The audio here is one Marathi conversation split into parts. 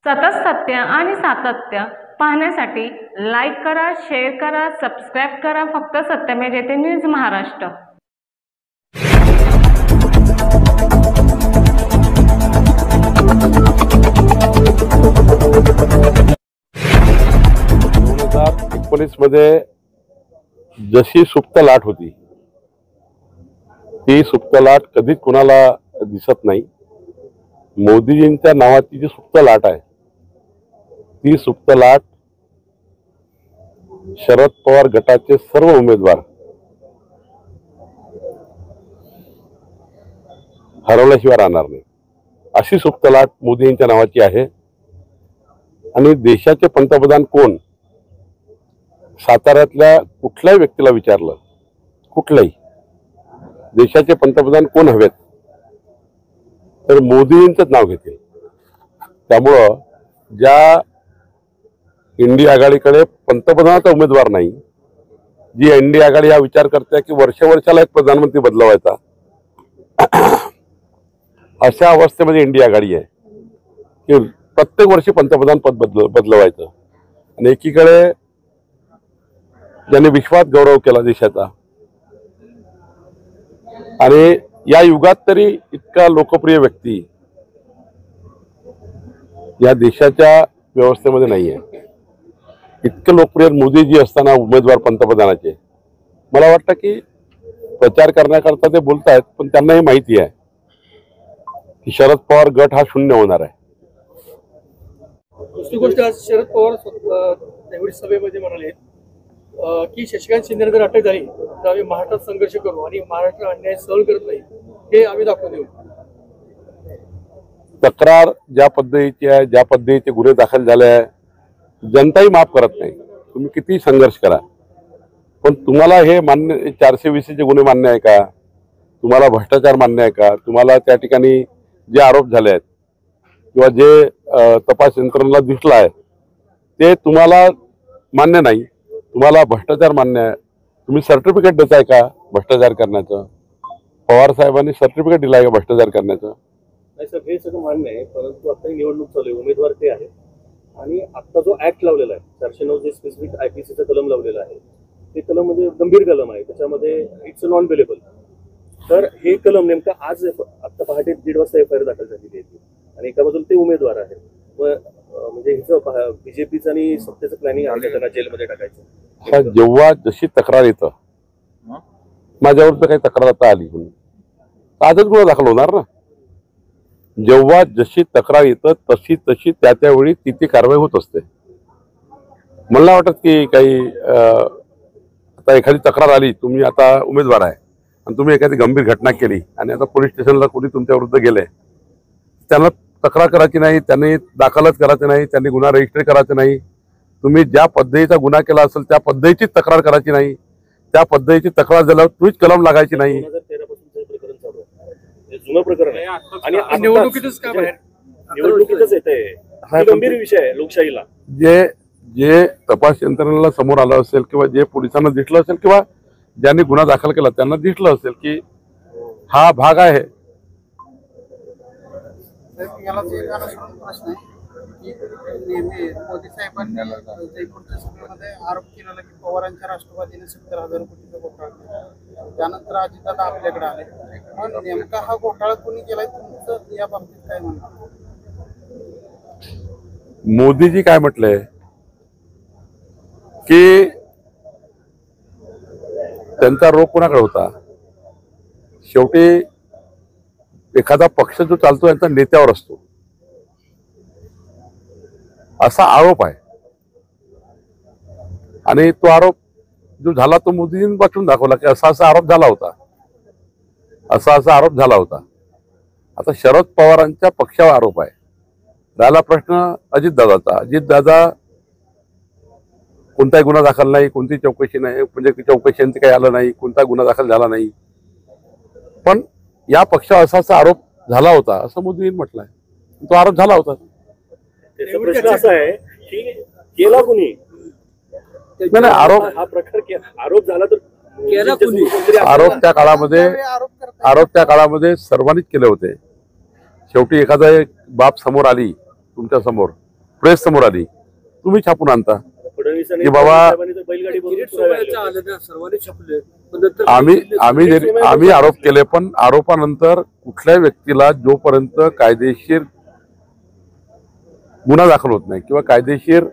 सतत सत्य आणि सातत्य पाहण्यासाठी लाईक करा, शेअर करा, सबस्क्राईब करा. फक्त सत्यमेव जयते न्यूज महाराष्ट्र. मध्ये जशी सुप्त लाट होती ती सुप्त लाट कधीच कुणाला दिसत नाही. मोदीजींच्या नावाची जी सुप्त लाट आहे ती सुप्त लाट शरद पवार गटाचे सर्व उमेदवार हरवल्याशिवाय राहणार नाही अशी सुप्त लाट मोदींच्या नावाची आहे. आणि देशाचे पंतप्रधान कोण, साताऱ्यातल्या कुठल्याही व्यक्तीला विचारलं, कुठल्याही देशाचे पंतप्रधान कोण हवेत तर मोदींचंच नाव घेते. त्यामुळं ज्या इंडिया आघाडीकडे पंतप्रधानाचा उमेदवार नाही, जी इंडिया आघाडी हा विचार करते की वर्षाला एक प्रधानमंत्री बदलवायचा, अशा अवस्थेमध्ये इंडिया आघाडी आहे की प्रत्येक वर्षी पंतप्रधान पद बदलवायचं. आणि एकीकडे ज्यांनी विश्वास गौरव केला देशाचा, आणि या युगात तरी इतका लोकप्रिय व्यक्ती या देशाच्या व्यवस्थेमध्ये नाहीये. इतकं लोकप्रिय मोदीजी असताना उमेदवार पंतप्रधानाचे, मला वाटतं की प्रचार करण्याकरता ते बोलतायत, पण त्यांनाही माहिती आहे की शरद पवार गट हा शून्य होणार आहे. दुसरी गोष्ट, आज शरद पवार त्यावेळी सभेमध्ये म्हणाले की शशिकांत शिंदे जर अटक झाली तर आम्ही महाराष्ट्रात संघर्ष करू आणि महाराष्ट्र अन्याय सहन करत नाही हे आम्ही दाखवून देऊ. तक्रार ज्या पद्धतीची आहे, ज्या पद्धतीचे गुन्हे दाखल झाले आहे, जनताही माफ करत नाही. तुम्ही किती संघर्ष करा, पण तुम्हाला हे मान्य, 420चे गुन्हे मान्य आहे का? तुम्हाला भ्रष्टाचार मान्य आहे का? तुम्हाला त्या ठिकाणी जे आरोप झाले आहेत किंवा जे तपास यंत्रणेला दिसला आहे ते तुम्हाला मान्य नाही. तुम्हाला भ्रष्टाचार मान्य आहे, तुम्ही सर्टिफिकेट देताय का भ्रष्टाचार करण्याचं? पवार साहेबांनी सर्टिफिकेट दिलं आहे का भ्रष्टाचार करण्याचं? नाही सर, हे सगळं मान्य आहे, परंतु आता निवडणूक चालू आहे, उमेदवार ते आहे आणि आता जो ऍक्ट लावलेला आहे 409 जे स्पेसिफिक IPCचं कलम लावलेलं आहे ते कलम म्हणजे गंभीर कलम आहे. त्याच्यामध्ये इट्स नॉन बेलेबल. तर हे कलम नेमकं आज आता पहाटे 1:30 वाजता FIR दाखल झालेली आहे आणि एका बाजूला ते उमेदवार आहे. म्हणजे हिचं बीजेपीचं आणि सत्तेचं प्लॅनिंग आहे त्यांना जेलमध्ये टाकायचं. जेव्हा जशी तक्रार येतं, माझ्यावर तर काही तक्रार आता आली आजच गुन्हा दाखल होणार ना. जेव्हा जशी तक्रार येतं तशी तशी त्यावेळी ती कारवाई होत असते. मला वाटत की काही आता एखादी तक्रार आली, तुम्ही आता उमेदवार आहे आणि तुम्ही एखादी गंभीर घटना केली आणि आता पोलीस स्टेशनला कोणी तुमच्या विरुद्ध गेले, त्यांना तक्रार करायची नाही, त्यांनी दाखलच करायचं नाही, त्यांनी गुन्हा रजिस्टर करायचा नाही. तुम्ही ज्या पद्धतीचा गुन्हा केला असेल त्या पद्धतीची तक्रार करायची नाही. त्या पद्धतीची तक्रार झाल्यावर तुम्हीच कलम लागायची नाही. 2013 पासून प्रकरण चालू आहे, जुनं प्रकरण आहे आणि निवडणुकीतच का बाहेर निवडणुकीतच येते. हा गंभीर विषय आहे लोकशाहीला. जे तपास यंत्रणेला समोर आलं असेल किंवा जे पोलिसांना दिसलं असेल किंवा ज्यांनी गुन्हा दाखल केला त्यांना दिसलं असेल की हा भाग आहे. प्रश्न आहे की नेहमी मोदी साहेबांनी जयपूरच्या सभेमध्ये आरोप केलेला की पवारांच्या राष्ट्रवादीने 70,000 कोटीचा घोटाळा केला. त्यानंतर अजितदादा आपल्याकडे आले. पण नेमका हा घोटाळा कोणी केलाय, तुमचं या बाबतीत काय म्हणणं? मोदीजी काय म्हटलंय की त्यांचा रोग कोणाकडे होता? शेवटी एखादा पक्ष जो चालतो त्यांचा नेत्यावर असतो, असा आरोप आहे. आणि तो आरोप जो झाला तो मोदींनी वाचून दाखवला की असा आरोप झाला होता, असा आरोप झाला होता. आता शरद पवारांच्या पक्षावर आरोप आहे. राहिला प्रश्न अजितदादाचा. अजितदादा कोणताही गुन्हा दाखल नाही, कोणती चौकशी नाही, म्हणजे चौकशींचं काही आलं नाही, कोणता गुन्हा दाखल झाला नाही, पण या पक्षावर असा आरोप झाला होता असं मोदींनी म्हटलंय. तो आरोप झाला होता. त्याचा प्रश्न असा आहे की केला कुणी? आरोप हा प्रकार आरोप झाला तर आरोप त्या काळामध्ये सर्वांनीच केले होते. शेवटी एखादा एक बाब समोर आली तुमच्या समोर प्रेस समोर आली, तुम्ही छापून आणता फडणवीसांनी की बाबा साहेबांनी तर बैलगाडी बनवून पुरावे आणले. आम्ही आरोप केले, पण आरोपानंतर कुठल्याही व्यक्तीला जोपर्यंत कायदेशीर गुन्हा दाखल होत नाही किंवा कायदेशीर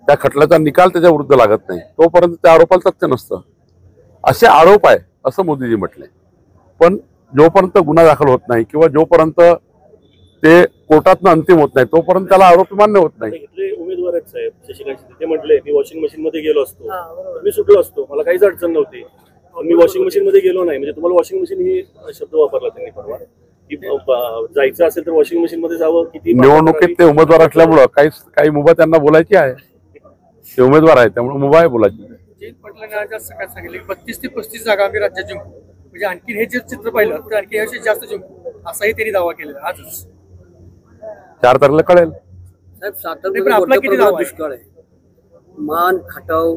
त्या खटल्याचा निकाल त्याच्या विरुद्ध लागत नाही तोपर्यंत त्या आरोपाला तथ्य नसतं. असे आरोप आहे असं मोदीजी म्हटले. पण जोपर्यंत गुन्हा दाखल होत नाही किंवा जोपर्यंत ते कोर्टातनं अंतिम होत नाही तोपर्यंत त्याला आरोप मान्य होत नाही. इथले उमेदवार आहेत साहेब शशिकांत शिंदे, ते म्हटले मी वॉशिंग मशीन मध्ये गेलो असतो, मी सुटलो असतो, मला काहीच अडचण नव्हती, मी वॉशिंग मशीन मध्ये गेलो नाही. म्हणजे तुम्हाला वॉशिंग मशीन ही शब्द वापरला त्यांनी परवा की जायचं असेल तर वॉशिंग मशीन मध्ये जावं. किती निवडणुकीत ते उमेदवार असल्यामुळं काही मुभा त्यांना बोलायची आहे. ते उमेदवार आहे त्यामुळे मुभा आहे बोलायची. जयंत पाटलांनी आज सकाळी सांगितले 32 ते 35 जागा आम्ही राज्यात जिंकू. म्हणजे आणखी हे जे चित्र पाहिलं तर आणखी यावर्षी जास्त जिंकू असाही त्यांनी दावा केलेला आजच. 4 तारखेला कळेल. साहेब नाही, सातारमध्ये पण आपला मोठ्या किती प्रमाणात दावा आहे? दुष्काळ आहे. मान खटाव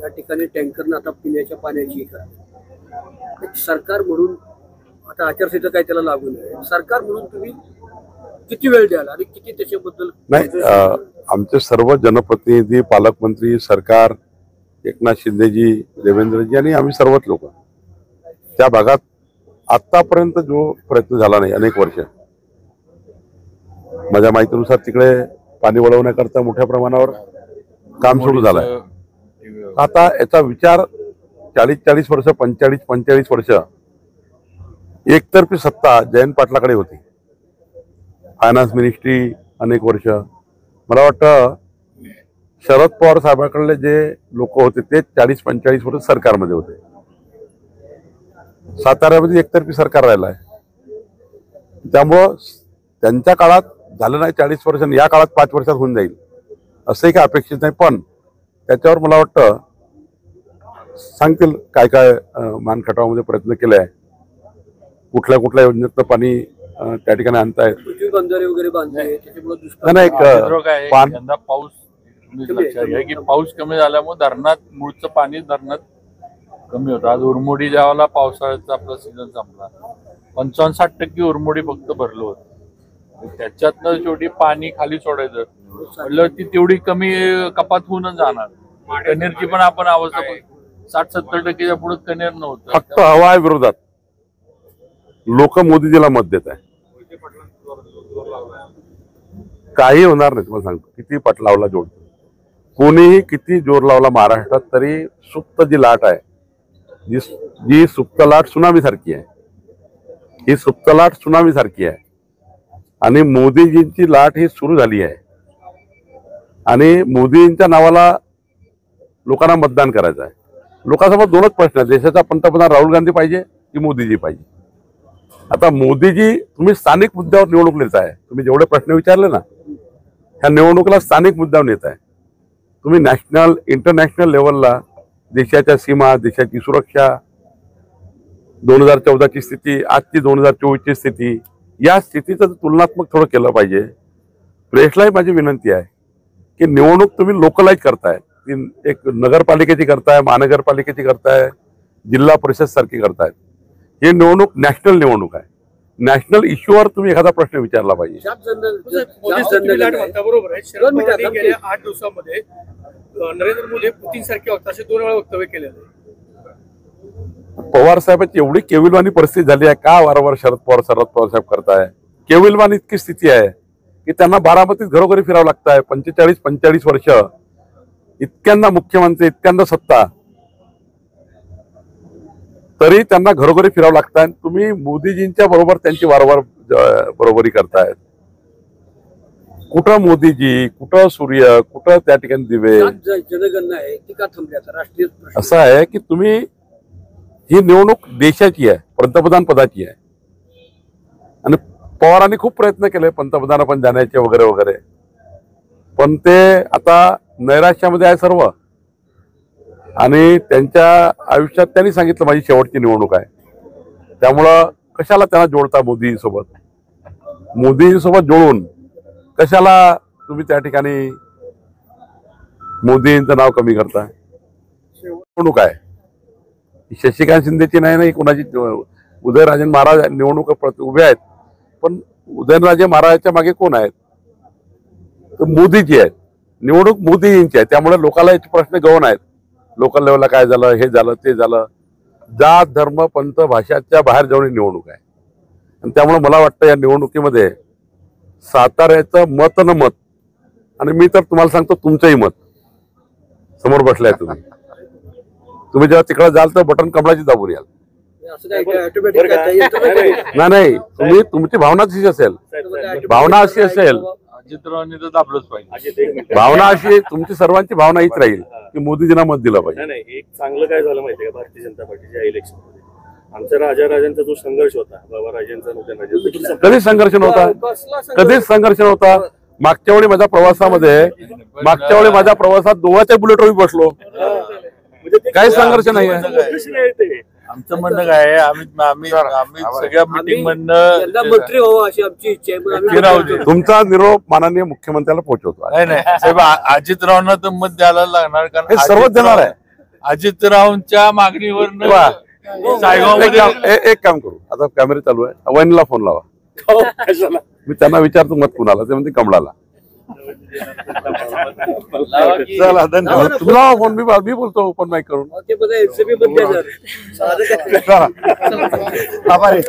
या ठिकाणी टँकरनं आता पिण्याच्या पाण्याची एक सरकार म्हणून आता आचारसंहिता काय त्याला लागू नये, सरकार म्हणून तुम्ही किती वेळ द्याल आणि किती त्याच्याबद्दल नाही, आमचे सर्व जनप्रतिनिधी, पालकमंत्री, सरकार, एकनाथ शिंदेजी, देवेंद्रजी आणि आम्ही सर्वच लोक त्या भागात आतापर्यंत जो प्रयत्न झाला नाही अनेक वर्ष, माझ्या माहितीनुसार तिकडे पाणी वळवण्याकरता मोठ्या प्रमाणावर काम सुरू झालंय. आता याचा विचार 40 वर्ष 45 वर्ष एकतर्फी सत्ता जयंत पाटलाकडे होती. फायनान्स मिनिस्ट्री अनेक वर्ष. मला वाटतं शरद पवार साहेबांकडले जे लोक होते ते 40-45 वर्ष सरकारमध्ये होते. साताऱ्यामध्ये एकतर्फी सरकार राहिलं आहे. त्यामुळं त्यांच्या काळात झालं नाही 40 वर्षांनी, या काळात 5 वर्षात होऊन जाईल असंही काही अपेक्षित नाही. पण त्याच्यावर मला वाटतं सांगतील काय काय मानखटावामध्ये प्रयत्न केले आहे, कुठल्या कुठल्या योजनेतलं पाणी त्या ठिकाणी आणतायत. बंधारे वगैरे बांधले त्याच्यामुळे दुष्काळ नाही काय यंदा पाऊस लक्षात घ्या की पाऊस कमी झाल्यामुळे धरणात मूळचं पाणी धरणात कमी होतं. आज उरमोडी ज्यावेळेला पावसाळ्याचा आपला सीझन संपला 55-60% उरमोडी फक्त भरलं होतं. त्याच्यातनं शेवटी पाणी खाली सोडायचं म्हटलं ती तेवढी कमी कपात होऊनच जाणार. कनेरची पण आपण अवस्था 60-70% पुढे कनेर नव्हतं. फक्त हवा आहे विरोधात. लोक मोदीजीला मत देत आहे. काही होणार नाही. तुम्हाला सांगतो किती पट लावला जोड, कोणीही किती जोर लावला महाराष्ट्रात तरी सुप्त जी लाट आहे, जी सुप्त लाट सुनामी सारखी आहे, ही सुप्त लाट सुनामी सारखी आहे. आणि मोदीजींची लाट ही सुरू झाली आहे. आणि मोदींच्या नावाला लोकांना मतदान करायचं आहे. लोकांसमोर दोनच प्रश्न आहेत, देशाचा पंतप्रधान राहुल गांधी पाहिजे की मोदीजी पाहिजे. आता मोदीजी, तुम्ही स्थानिक मुद्द्यावर निवडणूक नेत आहे. तुम्ही जेवढे प्रश्न विचारले ना ह्या निवडणुकीला स्थानिक मुद्द्यावर नेत आहे. तुम्ही नॅशनल इंटरनॅशनल लेवलला देशाच्या सीमा, देशाची सुरक्षा, 2014ची स्थिती, आजची 2024ची स्थिती, या स्थितीचं तुलनात्मक थोडं केलं पाहिजे. प्रेसलाही माझी विनंती आहे की निवडणूक तुम्ही लोकलाईज करताय, एक नगरपालिकेची करताय, महानगरपालिकेची करताय, जिल्हा परिषद सारखी करतायत. ही निवडणूक नॅशनल निवडणूक आहे. नॅशनल इश्यूवर तुम्ही एखादा प्रश्न विचारला पाहिजे. बरोबर आहे. शरद पवारांनी गेल्या 8 दिवसामध्ये नरेंद्र मोदी पुतीन सारखे वक्ता असे 2 वेळा वक्तव्य केलेलं आहे. पवार साहेबांची एवढी केविलवाणी परिस्थिती झाली आहे का वारंवार शरद पवार साहेब करताय. केविलवाणी इतकी स्थिती आहे की त्यांना बारामतीत घरोघरी फिरावं लागत आहे. 45 वर्ष इतक्यांदा मुख्यमंत्री, इतक्यांदा सत्ता, तरी त्यांना घरोघरी फिरावं लागत आहे. तुम्ही मोदीजींच्या बरोबर त्यांची वारंवार बरोबरी करतायत. कुठं मोदीजी, कुठं सूर्य, कुठं त्या ठिकाणी दिवे. जनगणना आहे ती का थांबली आता राष्ट्रीय असं आहे की तुम्ही, ही निवडणूक देशाची आहे, पंतप्रधान पदाची आहे. आणि पवारांनी खूप प्रयत्न केले पंतप्रधान पण जाण्याचे वगैरे वगैरे, पण ते आता नैराश्यामध्ये आहे सर्व. आणि त्यांच्या आयुष्यात त्यांनी सांगितलं माझी शेवटची निवडणूक आहे. त्यामुळं कशाला त्यांना जोडता मोदींसोबत. मोदींसोबत जोडून कशाला तुम्ही त्या ठिकाणी मोदींचं नाव कमी करताय. निवडणूक आहे शशिकांत शिंदेची नाही कोणाची. उदयनराजे महाराज निवडणूक उभे आहेत, पण उदयनराजे महाराजांच्या मागे कोण आहेत. तर मोदीची आहे, निवडणूक मोदींची आहे. त्यामुळे लोकांना याचे प्रश्न गौण आहेत. लोकल लेवलला काय झालं, हे झालं, ते झालं. जात धर्म पंथ भाषाच्या बाहेर जाऊन निवडणूक आहे. आणि त्यामुळे मला वाटतं या निवडणुकीमध्ये साताऱ्याचं मत न मत, आणि मी तर तुम्हाला सांगतो तुमचंही मत, समोर बसलाय तुम्ही जेव्हा तिकडे जाल तर बटन कमळाची दाबून याल. नाही, तुम्ही तुमची भावना अशी असेल, भावना अशी असेल, अजितरावांनी तर दाबलंच पाहिजे. भावना अशी, तुमची सर्वांची भावना हीच राहील की मोदीजींना मत दिलं पाहिजे. नाही, एक चांगलं काय झालं माहितीये का भारतीय जनता पार्टीच्या इलेक्शन मध्ये, आमच्या राजांचा जो संघर्ष होता, बाबा राजांचा नव्हता, कधीच संघर्ष नव्हता, कधीच संघर्ष नव्हता. मागच्या वेळी माझ्या प्रवासात दोघांच्या बुलेटवर बसलो, काही संघर्ष नाही आहे. आमचं म्हणणं काय आहे, आम्ही सगळ्या मीटिंग मधनं मंत्री व्हावं अशी आमची इच्छा आहे. राहू दे. तुमचा निरोप माननीय मुख्यमंत्र्याला पोहोचवतो. नाही साहेब, अजितरावांना तर मत द्यायला लागणार, हे कारण सर्वच देणार आहे. अजितरावांच्या मागणीवर वा. सायगावमध्ये एक काम करू, आता कॅमेरे चालू आहे, वहिनीला फोन लावा, मी त्यांना विचारतो मत कुणाला, ते म्हणते कमळाला. चला धन्यवाद. तुम्ही लावा फोन, मी बोलतो ओपन माईक करून. ते बघा एनसीपी मध्ये चला. आभारी.